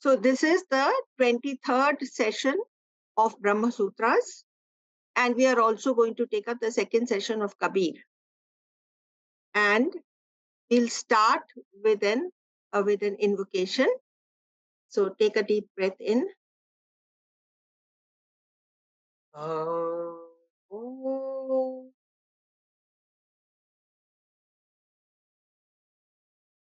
So this is the 23rd session of Brahma Sutras, and we are also going to take up the second session of Kabir. And we'll start with an invocation. So take a deep breath in.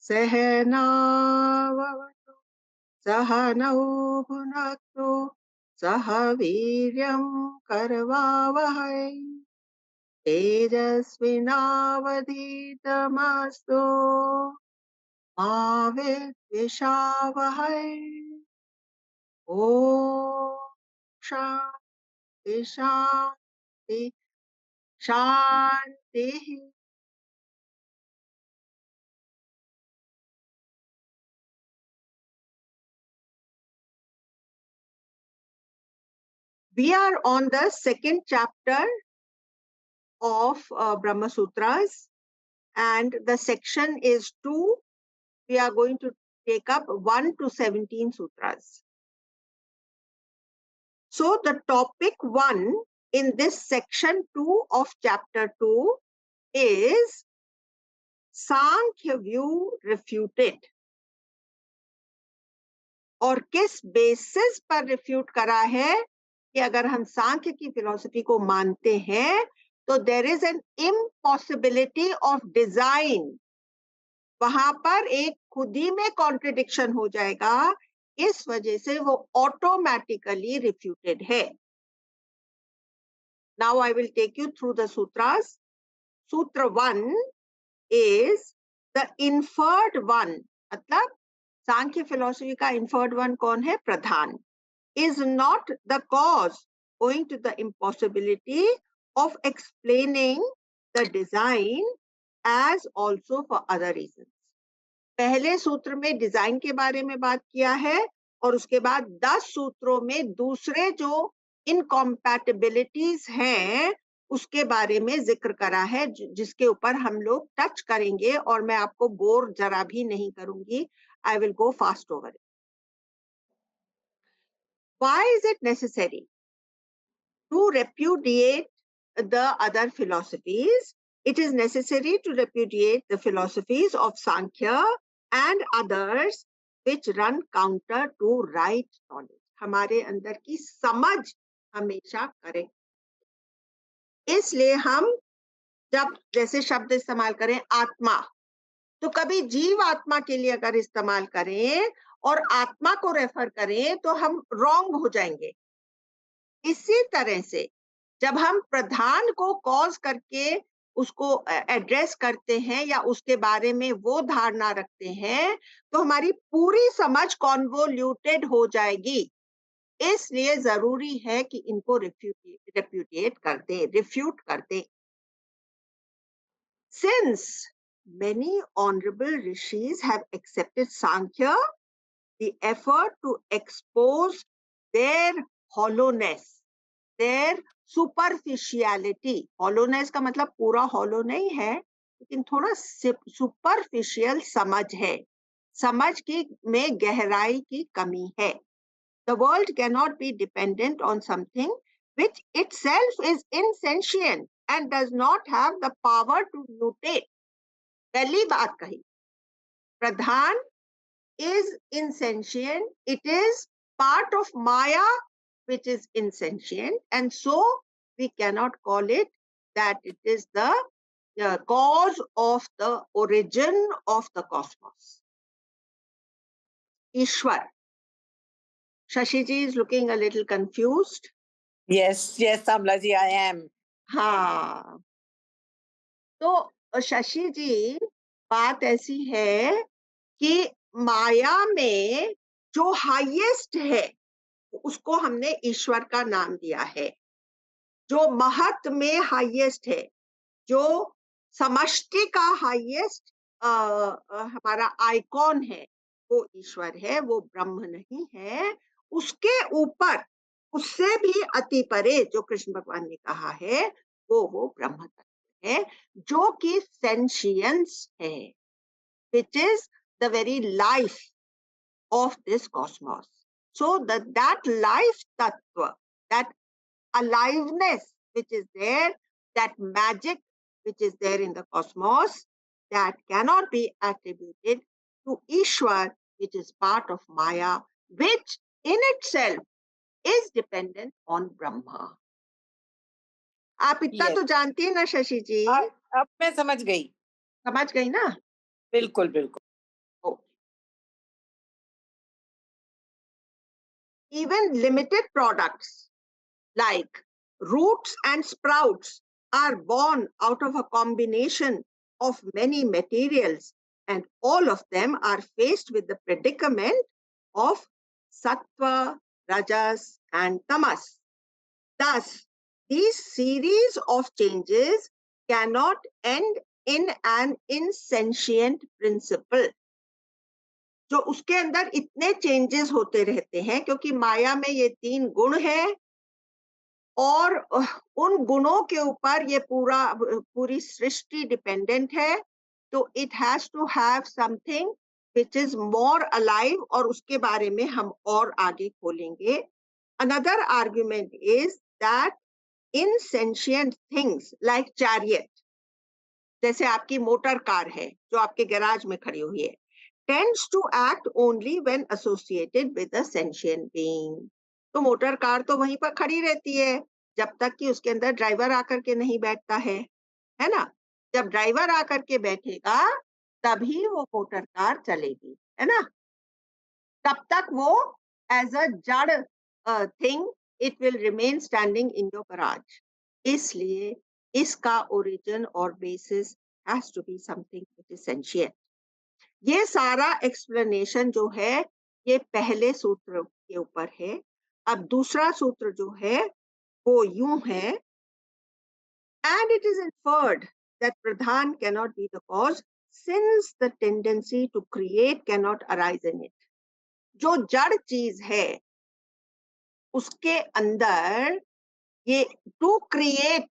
Sahanavavatu sahanau bhunaktu saha viryam karvavahai तेजस्विनावधीतमस्तु मा विद्विषावहै ॐ शान्ति शान्ति शान्तिः. We are on the second chapter of Brahma Sutras, and the section is 2. We are going to take up 1 to 17 sutras. So the topic 1 in this section 2 of chapter 2 is Sankhya view refuted. और किस basis पर refute करा है कि अगर हम सांख्य की philosophy को मानते हैं तो there is an impossibility of design. वहां पर एक खुद ही में कॉन्ट्रडिक्शन हो जाएगा, इस वजह से वो ऑटोमेटिकली रिफ्यूटेड है. Now I will take you through the sutras. Sutra 1 is the inferred one. मतलब सांख्य फिलॉसफी का inferred one कौन है? प्रधान. Is not the cause owing to the impossibility of explaining the design as also for other reasons. पहले सूत्र में design के बारे में बात किया है और उसके बाद 10 सूत्रों में दूसरे जो इनकॉम्पैटिबिलिटीज हैं उसके बारे में जिक्र करा है, जिसके ऊपर हम लोग टच करेंगे और मैं आपको बोर जरा भी नहीं करूंगी. I will go fast over it. Why is it necessary to repudiate the other philosophies? It is necessary to repudiate the philosophies of Sankhya and others which run counter to right knowledge. हमारे अंदर की समझ हमेशा करें. इसलिए हम जब जैसे शब्द इस्तेमाल करें आत्मा, तो कभी जीव आत्मा के लिए अगर इस्तेमाल करें और आत्मा को रेफर करें तो हम रॉन्ग हो जाएंगे. इसी तरह से जब हम प्रधान को कॉज करके उसको एड्रेस करते हैं या उसके बारे में वो धारणा रखते हैं तो हमारी पूरी समझ कॉन्वोल्यूटेड हो जाएगी. इसलिए जरूरी है कि इनको रेप्यूटिएट कर दे, रिफ्यूट कर दे. Since many honorable rishis have accepted Sankhya, the effort to expose their hollowness, their superficiality, hollowness का मतलब पूरा hollow नहीं है, लेकिन थोड़ा superficial समझ है, समझ की में गहराई की कमी है. The world cannot be dependent on something which itself is insentient and does not have the power to mutate. पहली बात कही, प्रधान is insentient, it is part of Maya which is insentient, and so we cannot call it that it is the cause of the origin of the cosmos. Ishwar. Shashi ji is looking a little confused. Yes, Amla ji, I am. हाँ, तो शशि जी बात ऐसी है कि माया में जो highest है उसको हमने ईश्वर का नाम दिया है. जो महत में हाईएस्ट है, जो समष्टि का हाईएस्ट हमारा आइकॉन है, वो ईश्वर है, वो ब्रह्म नहीं है. उसके ऊपर उससे भी अति परे जो कृष्ण भगवान ने कहा है वो ब्रह्म तत्व है, जो कि सेंशियंस है, which is the very life of this cosmos. So that life tattva, that aliveness which is there, that magic which is there in the cosmos, that cannot be attributed to Ishwar, which is part of Maya, which in itself is dependent on Brahma. आप इतना Yes. तो जानती हैं ना शशि जी? अब मैं समझ गई. समझ गई ना? बिल्कुल बिल्कुल. Oh. Even limited products like roots and sprouts are born out of a combination of many materials, and all of them are faced with the predicament of sattva, rajas, and tamas. Thus, these series of changes cannot end in an insentient principle. जो उसके अंदर इतने changes होते रहते हैं क्योंकि माया में ये 3 गुण हैं और उन गुणों के ऊपर ये पूरी सृष्टि डिपेंडेंट है, तो it has to have something which is more alive, और उसके बारे में हम और आगे खोलेंगे. Another argument is that insentient things like chariot, जैसे आपकी मोटर कार है जो आपके गैराज में खड़ी हुई है, tends to act only when associated with a sentient being. तो मोटर कार तो वहीं पर खड़ी रहती है जब तक कि उसके अंदर ड्राइवर आकर के नहीं बैठता है ना? जब ड्राइवर आकर के बैठेगा तभी वो मोटर कार चलेगी, है ना? तब तक वो as a jad thing it will remain standing in your garage. इसलिए इसका ओरिजिन और basis has to be something which is sentient. ये सारा एक्सप्लेनेशन जो है ये पहले सूत्र के ऊपर है. अब दूसरा सूत्र जो है वो यूं है, and it is inferred that pradhan cannot be the cause since the tendency to create cannot arise in it. जो जड़ चीज है उसके अंदर ये टू क्रिएट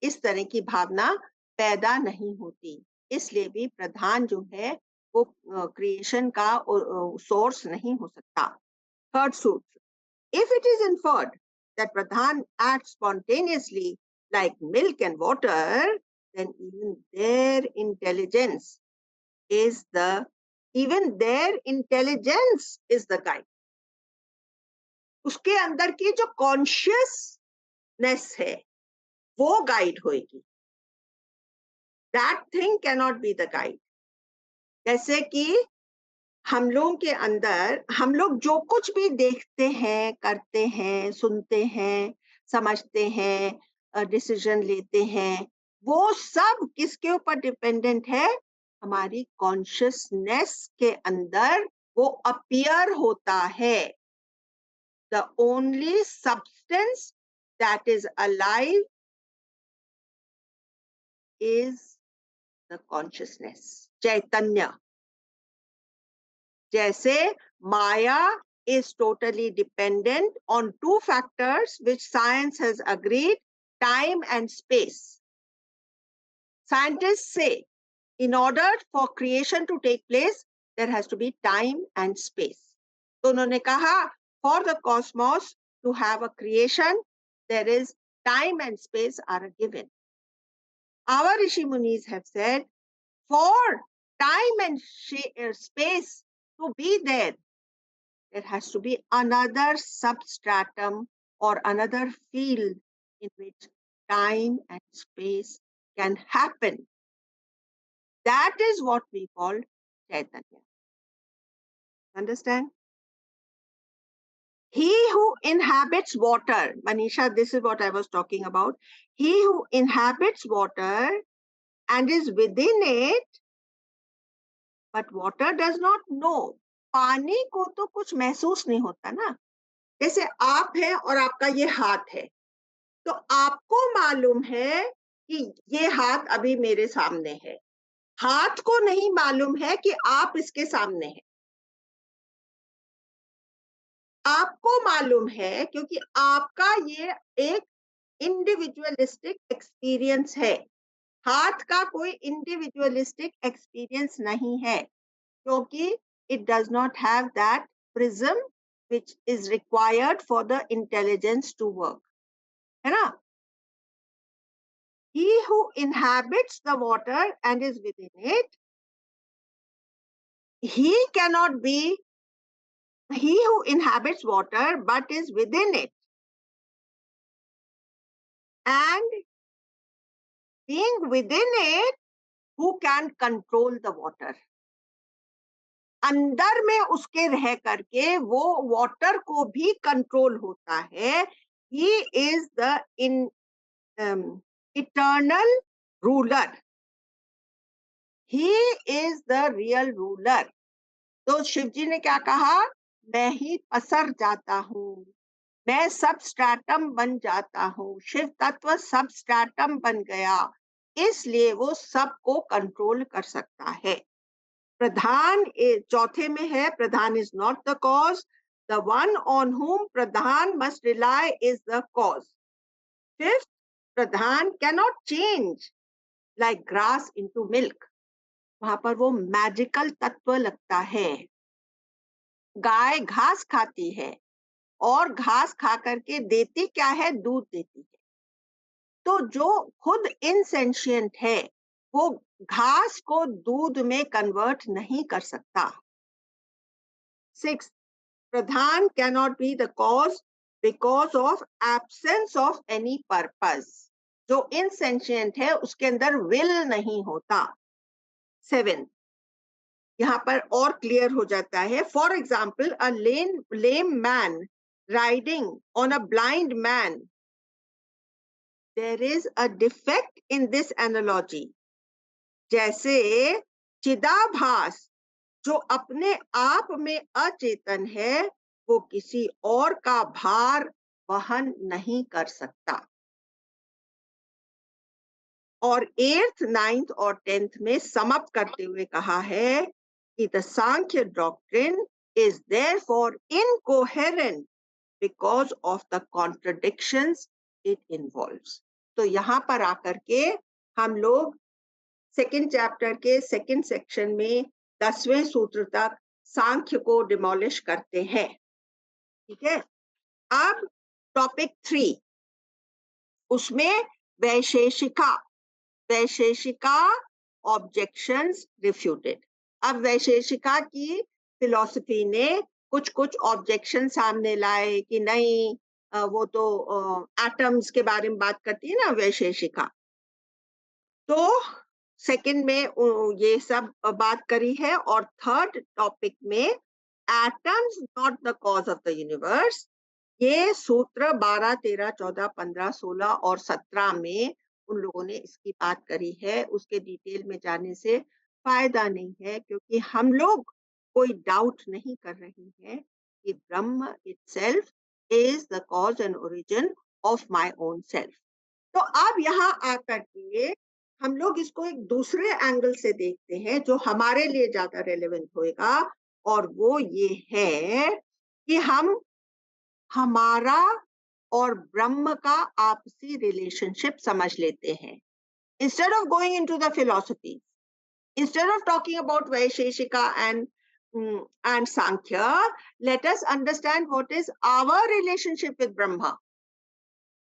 इस तरह की भावना पैदा नहीं होती, इसलिए भी प्रधान जो है वो क्रिएशन का सोर्स नहीं हो सकता. थर्ड सूत्र, if it is inferred that pradhan acts spontaneously like milk and water, then even their intelligence is the guide. उसके अंदर की जो कॉन्शियसनेस है वो गाइड होएगी. That thing cannot be the guide. जैसे कि हम लोगों के अंदर हम लोग जो कुछ भी देखते हैं, करते हैं, सुनते हैं, समझते हैं, डिसीजन लेते हैं, वो सब किसके ऊपर डिपेंडेंट है? हमारी कॉन्शियसनेस के अंदर वो अपीयर होता है. The only substance that is alive is the consciousness, chaitanya. जैसे माया is totally dependent on two factors which science has agreed, time and space. Scientists say in order for creation to take place there has to be time and space. तो उन्होंने कहा for the cosmos to have a creation there is time and space are a given. Our Rishi Munis have said for time and space to be there has to be another substratum or another field in which time and space can happen. That is what we call Chaitanya. Understand? He who inhabits water, Manisha, this is what I was talking about. He who inhabits water and is within it, but water does not know. पानी को तो कुछ महसूस नहीं होता ना. जैसे आप हैं और आपका ये हाथ है, तो आपको मालूम है कि ये हाथ अभी मेरे सामने है. हाथ को नहीं मालूम है कि आप इसके सामने हैं. आपको मालूम है क्योंकि आपका ये एक इंडिविजुअलिस्टिक एक्सपीरियंस है. हाथ का कोई इंडिविजुअलिस्टिक एक्सपीरियंस नहीं है क्योंकि it does not have that prism which is required for the intelligence to work. है ना? He who inhabits the water and is within it, he cannot be he who inhabits water but is within it, and being within it, who can control the water. अंदर में उसके रह करके वो water को भी कंट्रोल होता है. He is the eternal ruler. He is the real ruler. तो शिव जी ने क्या कहा? मैं ही पसर जाता हूँ, मैं सबस्ट्रेटम बन जाता हूँ. शिव तत्व सबस्ट्रेटम बन गया, इसलिए वो सबको कंट्रोल कर सकता है. प्रधान चौथे में है, प्रधान is not the cause. The one on whom pradhan must rely is the cause. Fifth, pradhan cannot change like grass into milk. वहां पर वो मैजिकल तत्व लगता है. गाय घास खाती है और घास खा करके देती क्या है? दूध देती है. तो जो खुद इनसेंशिएंट है वो घास को दूध में कन्वर्ट नहीं कर सकता. 6. Pradhan cannot be the cause because of absence of any purpose. जो insentient है उसके अंदर will नहीं होता. 7. यहाँ पर और क्लियर हो जाता है. For example, a lame man riding on a blind man. There is a defect in this analogy. जैसे चिदाभास जो अपने आप में अचेतन है वो किसी और का भार वहन नहीं कर सकता. और 8th, 9th और 10th में समअप करते हुए कहा है कि the Sankhya doctrine is therefore incoherent because of the contradictions it involves. तो यहाँ पर आकर के हम लोग सेकेंड चैप्टर के सेकेंड सेक्शन में 10वें सूत्र तक सांख्य को डिमोलिश करते हैं. ठीक है. अब टॉपिक 3, उसमें वैशेषिका ऑब्जेक्शंस रिफ्यूटेड. अब वैशेषिका की फिलॉसफी ने कुछ कुछ ऑब्जेक्शन सामने लाए कि नहीं, वो तो एटम्स के बारे में बात करती है ना वैशेषिका. तो सेकंड में ये सब बात करी है. और थर्ड टॉपिक में atoms not the cause of the universe, ये सूत्र 12, 13, 14, 15, 16 और 17 में उन लोगों ने इसकी बात करी है. उसके डिटेल में जाने से फायदा नहीं है, क्योंकि हम लोग कोई डाउट नहीं कर रहे हैं कि ब्रह्म itself is the cause and origin of my own self. तो अब यहाँ आकर के हम लोग इसको एक दूसरे एंगल से देखते हैं जो हमारे लिए ज्यादा रेलेवेंट होएगा. और वो ये है कि हम हमारा और ब्रह्म का आपसी रिलेशनशिप समझ लेते हैं. Instead of going into the philosophy, instead of talking about Vaisheshika and Samkhya, let us understand what is our relationship with Brahma.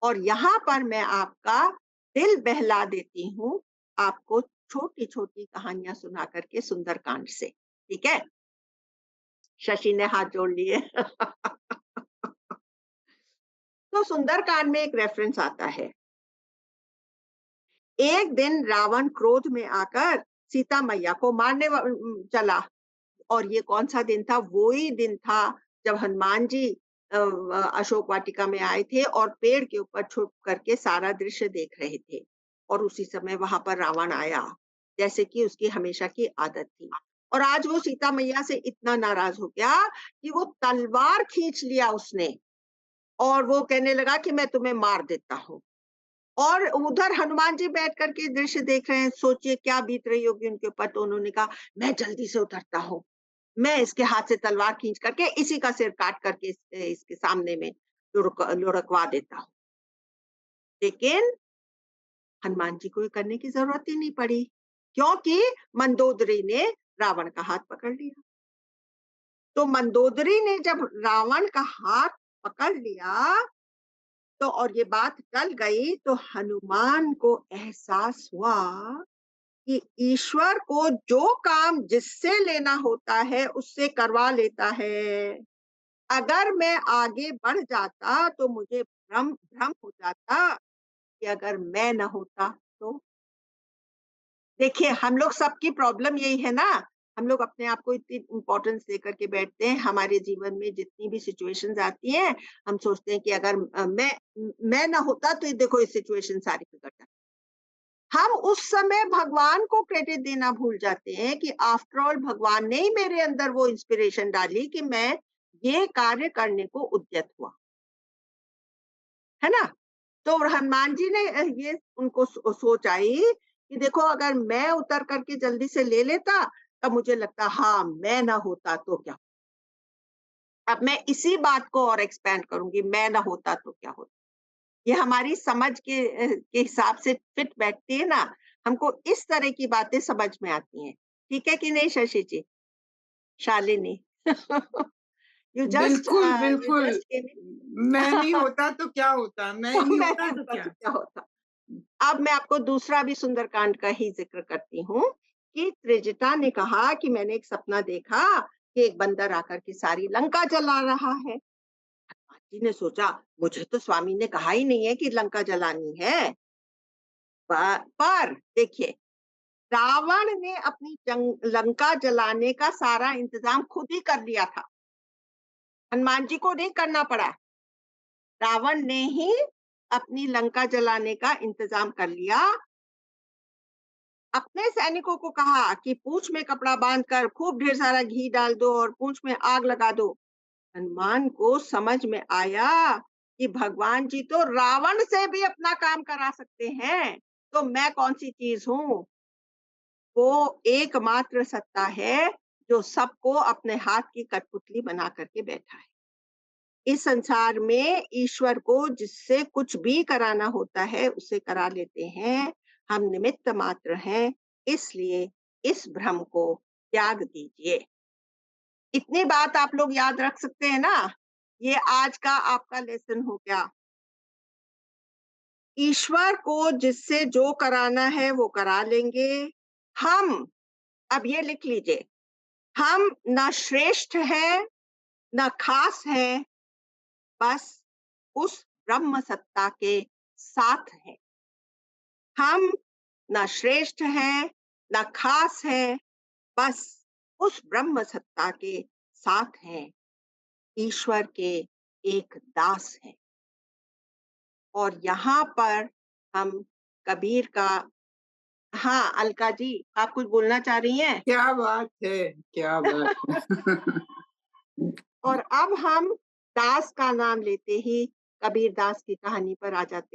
और यहाँ पर मैं आपका दिल बहला देती हूँ, आपको छोटी छोटी कहानियां सुना करके सुंदरकांड से. ठीक है. शशि ने हाथ जोड़ लिए. तो सुंदरकांड में एक रेफरेंस आता है. एक दिन रावण क्रोध में आकर सीता मैया को मारने चला. और ये कौन सा दिन था? वो ही दिन था जब हनुमान जी अशोक वाटिका में आए थे और पेड़ के ऊपर छुप करके सारा दृश्य देख रहे थे. और उसी समय वहां पर रावण आया, जैसे कि उसकी हमेशा की आदत थी. और आज वो सीता मैया से इतना नाराज हो गया कि वो तलवार खींच लिया उसने और वो कहने लगा कि मैं तुम्हें मार देता हूँ. और उधर हनुमान जी बैठ करके दृश्य देख रहे हैं. सोचिए क्या बीत रही होगी उनके ऊपर. तो उन्होंने कहा मैं जल्दी से उतरता हूँ, मैं इसके हाथ से तलवार खींच करके इसी का सिर काट करके इसके सामने में लुढ़कवा देता हूँ. लेकिन हनुमान जी को ये करने की जरूरत ही नहीं पड़ी, क्योंकि मंदोदरी ने रावण का हाथ पकड़ लिया. तो मंदोदरी ने जब रावण का हाथ पकड़ लिया तो और ये बात टल गई, तो हनुमान को एहसास हुआ कि ईश्वर को जो काम जिससे लेना होता है उससे करवा लेता है। अगर मैं आगे बढ़ जाता तो मुझे भ्रम भ्रम हो जाता कि अगर मैं न होता तो। देखिए, हम लोग सबकी प्रॉब्लम यही है ना, हम लोग अपने आप को इतनी इम्पोर्टेंस दे करके बैठते हैं, हमारे जीवन में जितनी भी सिचुएशंस आती हैं, हम सोचते हैं कि अगर मैं ना होता तो ये देखो ये सिचुएशन सारी बिगड़ जाती। हम उस समय भगवान को क्रेडिट देना भूल जाते हैं कि आफ्टर ऑल भगवान ने ही मेरे अंदर वो इंस्पिरेशन डाली कि मैं ये कार्य करने को उद्यत हुआ, है ना? तो हनुमान जी ने ये उनको सोच आई कि देखो अगर मैं उतर करके जल्दी से ले लेता, तब मुझे लगता हाँ, मैं ना होता तो क्या? अब मैं इसी बात को और एक्सपैंड करूँगी, मैं ना होता तो क्या होता? ये हमारी समझ के हिसाब से फिट बैठती है ना, हमको इस तरह की बातें समझ में आती हैं। ठीक है कि नहीं शशि जी? शालिनी? बिल्कुल, यू बिल्कुल। जस्ट केम मैं नहीं इन। होता तो क्या होता? मैं नहीं मैं होता नहीं तो होता क्या? तो क्या होता? अब मैं आपको दूसरा भी सुंदरकांड का ही ज़िक्र करती हूँ कि त्रिजटा ने कहा कि मैंने एक सपना देखा कि एक बंदर आकर के सारी लंका जला रहा है। हनुमान जी ने सोचा, मुझे तो स्वामी ने कहा ही नहीं है कि लंका जलानी है। पर देखिए, रावण ने अपनी लंका जलाने का सारा इंतजाम खुद ही कर लिया था। हनुमान जी को नहीं करना पड़ा। रावण ने ही अपनी लंका जलाने का इंतजाम कर लिया। अपने सैनिकों को कहा कि पूंछ में कपड़ा बांधकर खूब ढेर सारा घी डाल दो और पूंछ में आग लगा दो। हनुमान को समझ में आया कि भगवान जी तो रावण से भी अपना काम करा सकते हैं, तो मैं कौन सी चीज हूँ? वो एकमात्र सत्ता है जो सबको अपने हाथ की कठपुतली बना करके बैठा है। इस संसार में ईश्वर को जिससे कुछ भी कराना होता है उसे करा लेते हैं। हम निमित्त मात्र हैं, इसलिए इस भ्रम को त्याग दीजिए। इतनी बात आप लोग याद रख सकते हैं ना? ये आज का आपका लेसन हो गया। ईश्वर को जिससे जो कराना है वो करा लेंगे। हम, अब ये लिख लीजिए, हम ना श्रेष्ठ हैं, ना खास हैं, बस उस ब्रह्म सत्ता के साथ हैं। हम ना श्रेष्ठ हैं, ना खास हैं, बस उस ब्रह्म सत्ता के साथ हैं। ईश्वर के एक दास हैं। और यहाँ पर हम कबीर का, हाँ, अलका जी, आप कुछ बोलना चाह रही हैं? क्या बात है! क्या बात है! और अब हम दास का नाम लेते ही कबीर दास की कहानी पर आ जाते